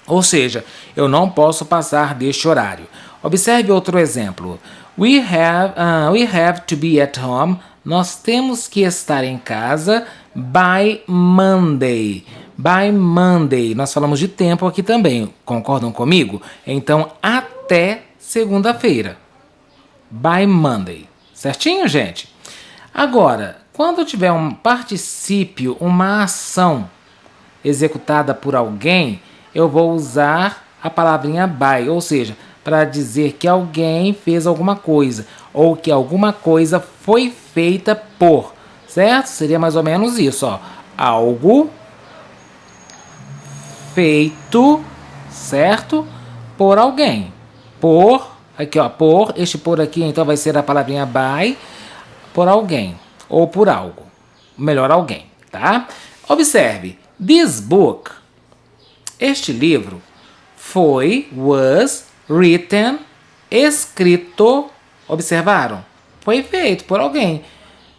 Ou seja, eu não posso passar deste horário. Observe outro exemplo. We have to be at home. Nós temos que estar em casa by Monday. By Monday. Nós falamos de tempo aqui também. Concordam comigo? Então, até segunda-feira. By Monday. Certinho, gente? Agora, quando tiver um particípio, uma ação executada por alguém, eu vou usar a palavrinha by, ou seja, para dizer que alguém fez alguma coisa, ou que alguma coisa foi feita por, certo? Seria mais ou menos isso, ó. Algo feito, certo? Por alguém. Por, aqui ó, por, este por aqui então vai ser a palavrinha by, por alguém, ou por algo. Melhor alguém, tá? tá? Observe, this book, este livro, was written, escrito, observaram? Foi feito por alguém.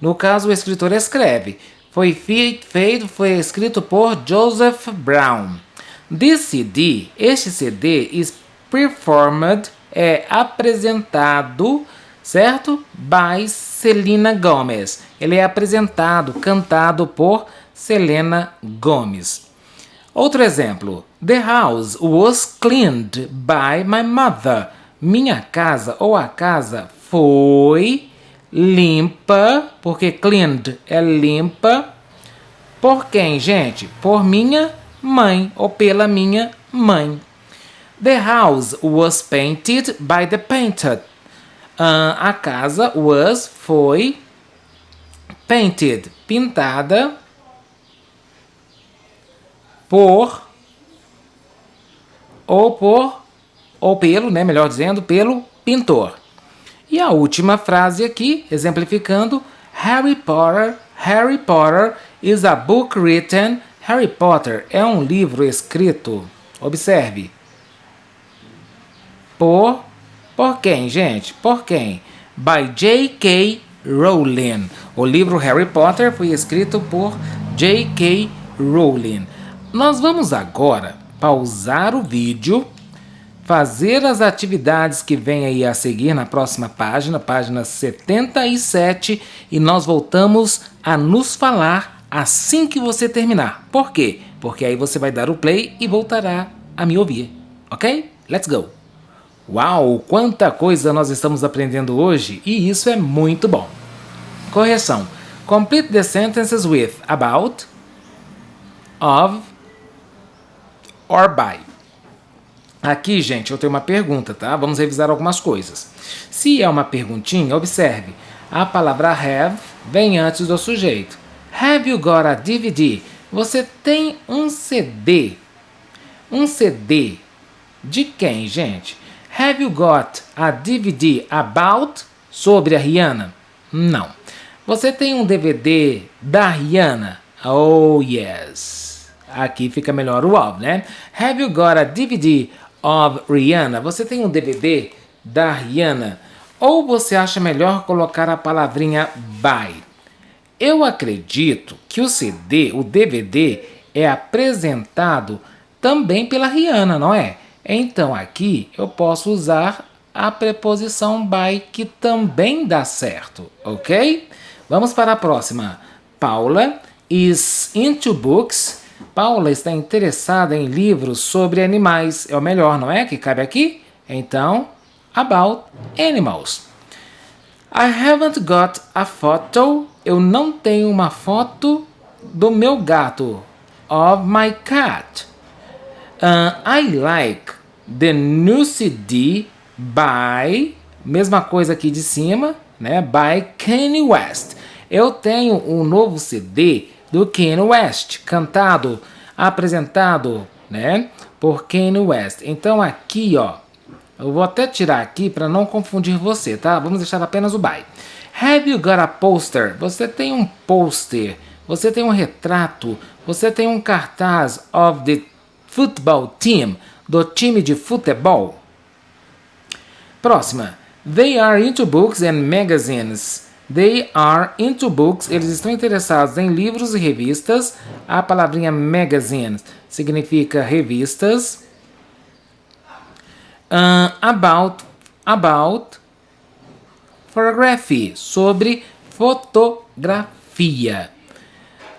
No caso, o escritor escreve. Foi escrito por Joseph Brown. This CD, este CD, is performed, é apresentado, certo? By Selena Gomez. Ele é apresentado, cantado por Selena Gomez. Outro exemplo. The house was cleaned by my mother. Minha casa ou a casa foi limpa, porque cleaned é limpa. Por quem, gente? Por minha mãe ou pela minha mãe. The house was painted by the painter. A casa foi painted, pintada pelo, né, melhor dizendo, pelo pintor. E a última frase aqui, exemplificando, Harry Potter is a book written. Harry Potter é um livro escrito, observe, por quem, gente? Por quem? By J.K. Rowling. O livro Harry Potter foi escrito por J.K. Rowling. Nós vamos agora pausar o vídeo, fazer as atividades que vem aí a seguir na próxima página, página 77, e nós voltamos a nos falar assim que você terminar. Por quê? Porque aí você vai dar o play e voltará a me ouvir, ok? Let's go! Uau, quanta coisa nós estamos aprendendo hoje, e isso é muito bom. Correção. Complete the sentences with about, of, or by. Aqui, gente, eu tenho uma pergunta, tá? Vamos revisar algumas coisas. Se é uma perguntinha, observe. A palavra have vem antes do sujeito. Have you got a DVD? Você tem um CD. Um CD de quem, gente? Have you got a DVD about? Sobre a Rihanna? Não. Você tem um DVD da Rihanna? Oh, yes. Aqui fica melhor o of, né? Have you got a DVD of Rihanna? Você tem um DVD da Rihanna? Ou você acha melhor colocar a palavrinha by? Eu acredito que o CD, o DVD, é apresentado também pela Rihanna, não é? Então aqui eu posso usar a preposição by, que também dá certo, ok? Vamos para a próxima. Paula is into books. Paula está interessada em livros sobre animais. É o melhor, não é? Que cabe aqui? Então, about animals. I haven't got a photo. Eu não tenho uma foto do meu gato. Of my cat. I like the new CD by... Mesma coisa aqui de cima, né? By Kanye West. Eu tenho um novo CD do Kanye West, cantado, apresentado, né, por Kanye West. Então aqui, ó, eu vou até tirar aqui para não confundir você, tá? Vamos deixar apenas o by. Have you got a poster? Você tem um pôster, você tem um retrato, você tem um cartaz of the football team, do time de futebol. Próxima. They are into books and magazines. They are into books. Eles estão interessados em livros e revistas. A palavrinha magazine significa revistas. About photography. Sobre fotografia.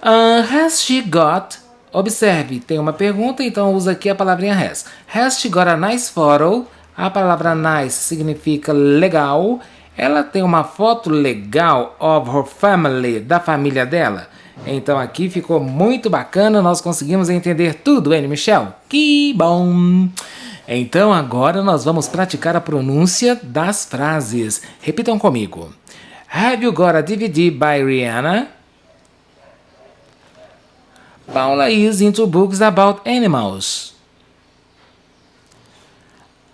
Has she got... Observe, tem uma pergunta, então usa aqui a palavrinha has. Has she got a nice photo? A palavra nice significa legal. Ela tem uma foto legal of her family, da família dela. Então aqui ficou muito bacana, nós conseguimos entender tudo, hein, Michelle? Que bom! Então agora nós vamos praticar a pronúncia das frases. Repitam comigo. Have you got a DVD by Rihanna? Paula is into books about animals.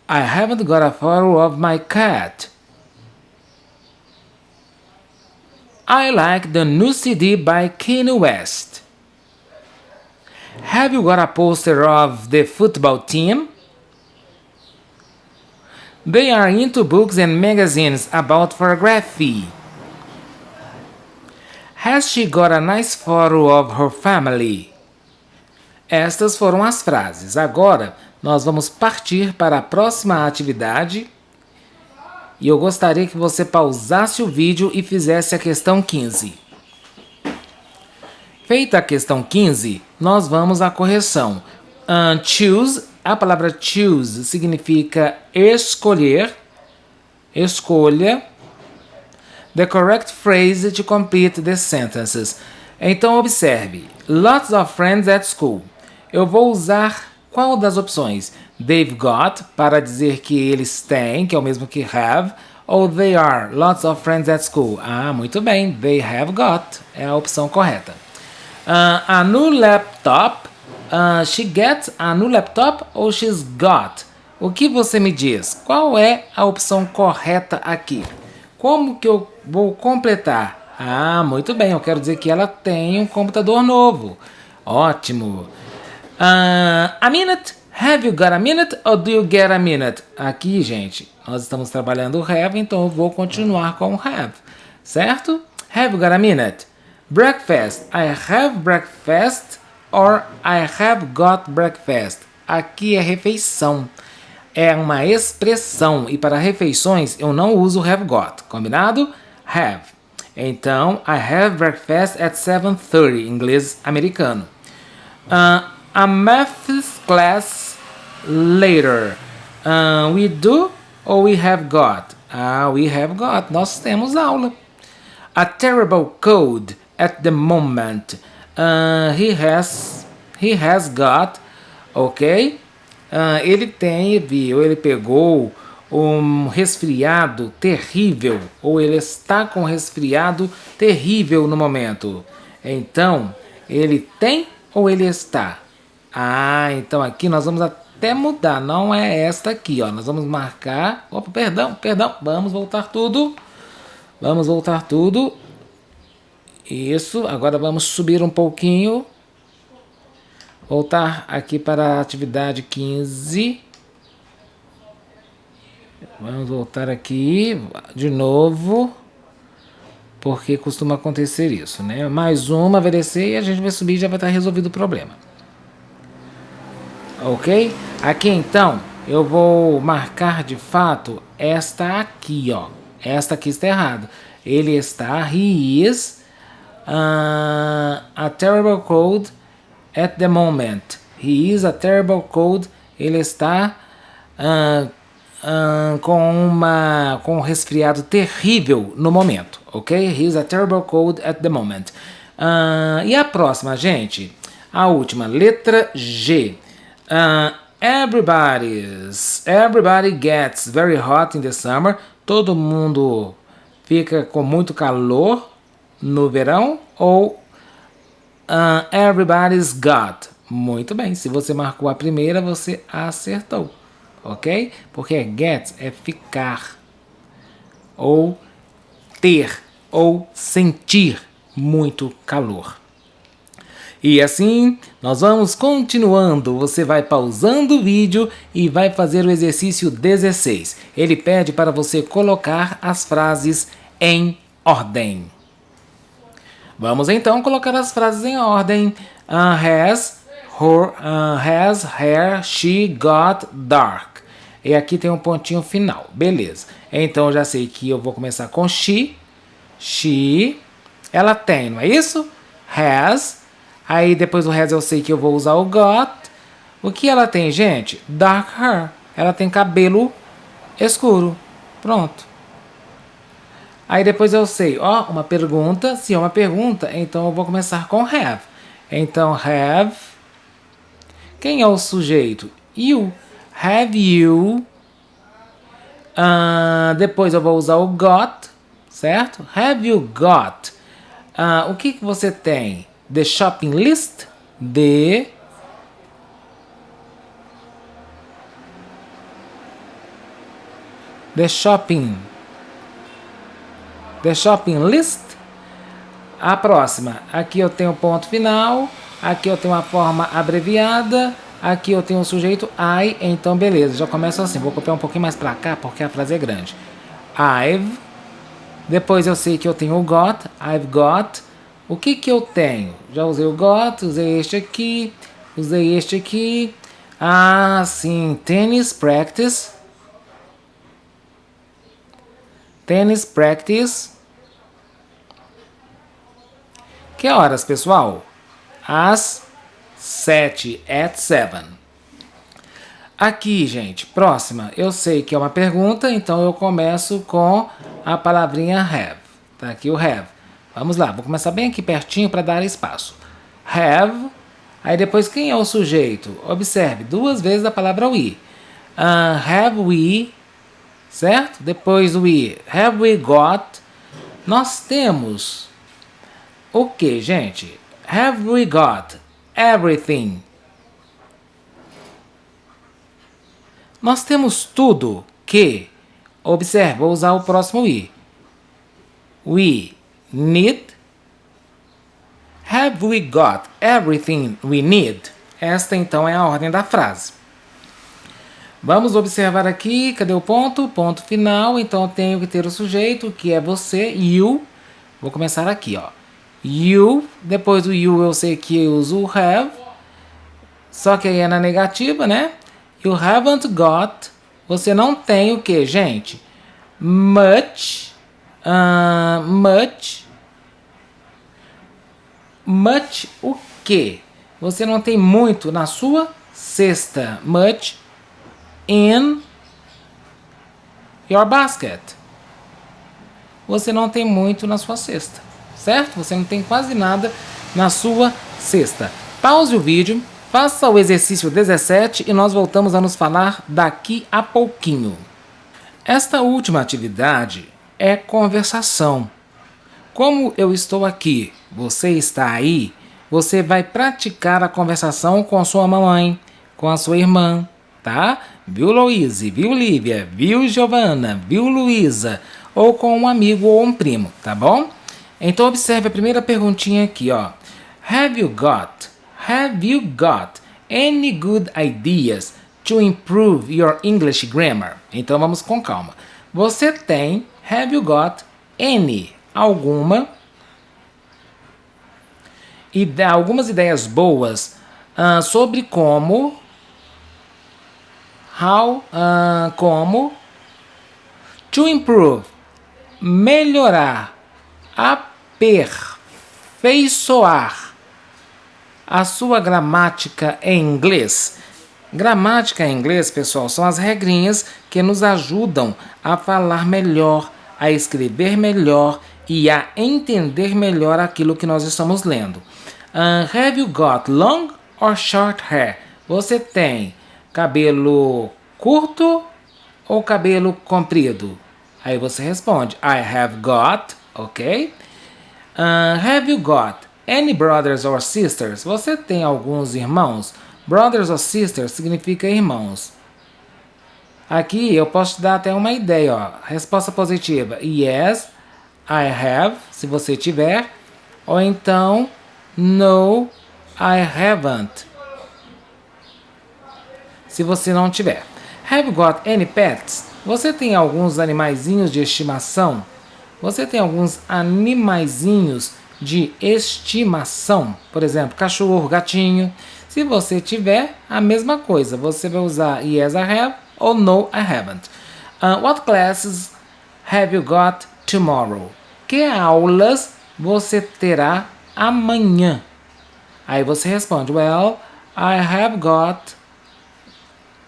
I haven't got a photo of my cat. I like the new CD by Kanye West. Have you got a poster of the football team? They are into books and magazines about photography. Has she got a nice photo of her family? Estas foram as frases. Agora, nós vamos partir para a próxima atividade. E eu gostaria que você pausasse o vídeo e fizesse a questão 15. Feita a questão 15, nós vamos à correção. Choose, a palavra choose significa escolher, escolha. The correct phrase to complete the sentences. Então, observe. Lots of friends at school. Eu vou usar qual das opções? They've got, para dizer que eles têm, que é o mesmo que have, ou they are, lots of friends at school. Ah, muito bem, they have got, é a opção correta. A new laptop, she gets a new laptop ou she's got? O que você me diz? Qual é a opção correta aqui? Como que eu vou completar? Ah, muito bem, eu quero dizer que ela tem um computador novo. Ótimo. A minute. Have you got a minute or do you get a minute? Aqui, gente, nós estamos trabalhando o have, então eu vou continuar com o have. Certo? Have you got a minute? Breakfast. I have breakfast or I have got breakfast. Aqui é refeição. É uma expressão e para refeições eu não uso have got. Combinado? Have. Então, I have breakfast at 7:30, inglês americano. A math class later. We do or we have got? We have got. Nós temos aula. A terrible cold at the moment. He has got. Ok? Ele pegou um resfriado terrível. Ou ele está com um resfriado terrível no momento. Então, ele tem ou ele está? Então aqui nós vamos até mudar, não é esta aqui, ó. Nós vamos marcar. Opa, perdão. Vamos voltar tudo. Isso, agora vamos subir um pouquinho. Voltar aqui para a atividade 15. Vamos voltar aqui de novo. Porque costuma acontecer isso, né? Mais uma, vai descer e a gente vai subir e já vai estar resolvido o problema. Ok? Aqui então, eu vou marcar de fato esta aqui, ó. Esta aqui está errada. Ele está, he is a terrible cold at the moment. He is a terrible cold. Ele está com um resfriado terrível no momento. Ok? He is a terrible cold at the moment. E a próxima, gente? A última, letra G. Everybody gets very hot in the summer. Todo mundo fica com muito calor no verão. Ou everybody's got. Muito bem, se você marcou a primeira, você acertou. Ok? Porque get é ficar. Ou ter. Ou sentir muito calor. E assim, nós vamos continuando. Você vai pausando o vídeo e vai fazer o exercício 16. Ele pede para você colocar as frases em ordem. Vamos então colocar as frases em ordem. Has hair she got dark? E aqui tem um pontinho final. Beleza. Então eu já sei que eu vou começar com she. She. Ela tem, não é isso? Has. Aí depois do has eu sei que eu vou usar o got. O que ela tem, gente? Dark hair. Ela tem cabelo escuro. Pronto. Aí depois eu sei, uma pergunta. Se é uma pergunta, então eu vou começar com have. Então have. Quem é o sujeito? You. Have you. Depois eu vou usar o got. Certo? Have you got? O que você tem? The shopping list. The shopping list. A próxima. Aqui eu tenho o ponto final. Aqui eu tenho uma forma abreviada. Aqui eu tenho o sujeito I. Então, beleza. Já começa assim. Vou copiar um pouquinho mais pra cá, porque a frase é grande. I've. Depois eu sei que eu tenho o got. I've got. O que que eu tenho? Já usei o got. Usei este aqui. Usei este aqui. Ah, sim. Tennis practice. Tennis practice. Que horas, pessoal? Às 7. At 7. Aqui, gente, próxima. Eu sei que é uma pergunta, então eu começo com a palavrinha have. Tá aqui o have. Vamos lá, vou começar bem aqui pertinho para dar espaço. Have. Aí depois, quem é o sujeito? Observe, 2 vezes a palavra we. Have we, certo? Depois we. Have we got? Nós temos o que, gente? Have we got everything? Nós temos tudo que... Observe, vou usar o próximo we. We need... Have we got everything we need? Esta, então, é a ordem da frase. Vamos observar aqui, cadê o ponto? Ponto final, então eu tenho que ter o sujeito, que é você, you. Vou começar aqui, ó. You, depois do you eu sei que eu uso o have, só que aí é na negativa, né? You haven't got, você não tem o que, gente? Much, much o que? Você não tem muito na sua cesta. Much in your basket. Você não tem muito na sua cesta, certo? Você não tem quase nada na sua cesta. Pause o vídeo, faça o exercício 17 e nós voltamos a nos falar daqui a pouquinho. Esta última atividade é conversação. Como eu estou aqui, você está aí, você vai praticar a conversação com sua mamãe, com a sua irmã, tá? Viu, Louise? Viu, Lívia? Viu, Giovana? Viu, Luísa? Ou com um amigo ou um primo, tá bom? Então observe a primeira perguntinha aqui, ó. Have you got any good ideas to improve your English grammar? Então vamos com calma. Você tem, have you got any, alguma, algumas ideias boas sobre como, como, to improve, melhorar, aperfeiçoar a sua gramática em inglês. Gramática em inglês, pessoal, são as regrinhas que nos ajudam a falar melhor, a escrever melhor e a entender melhor aquilo que nós estamos lendo. Have you got long or short hair? Você tem cabelo curto ou cabelo comprido? Aí você responde, I have got, ok? Have you got any brothers or sisters? Você tem alguns irmãos? Brothers or sisters significa irmãos. Aqui eu posso te dar até uma ideia, ó. Resposta positiva, yes, I have, se você tiver. Ou então, no, I haven't, se você não tiver. Have you got any pets? Você tem alguns animaizinhos de estimação? Você tem alguns animaizinhos de estimação? Por exemplo, cachorro, gatinho. Se você tiver, a mesma coisa. Você vai usar yes, I have ou no, I haven't. What classes have you got tomorrow? Que aulas você terá amanhã? Aí você responde, well, I have got...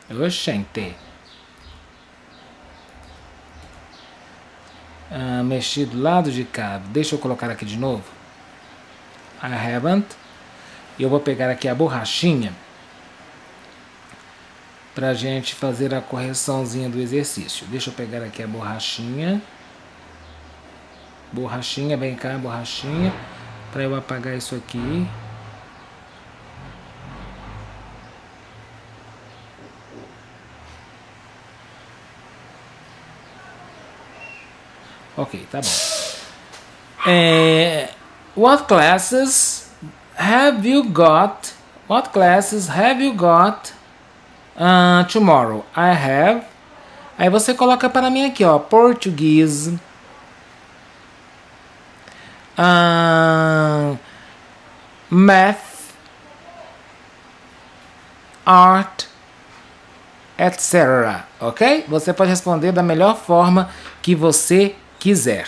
Oxente. Mexi do lado de cá. Deixa eu colocar aqui de novo. I haven't. E eu vou pegar aqui a borrachinha pra gente fazer a correçãozinha do exercício. Deixa eu pegar aqui a borrachinha. Borrachinha, vem cá, borrachinha. Pra eu apagar isso aqui. Ok, tá bom. What classes have you got? What classes have you got tomorrow? I have. Aí você coloca para mim aqui, ó, português, math, art, etc. Ok? Você pode responder da melhor forma que você quiser.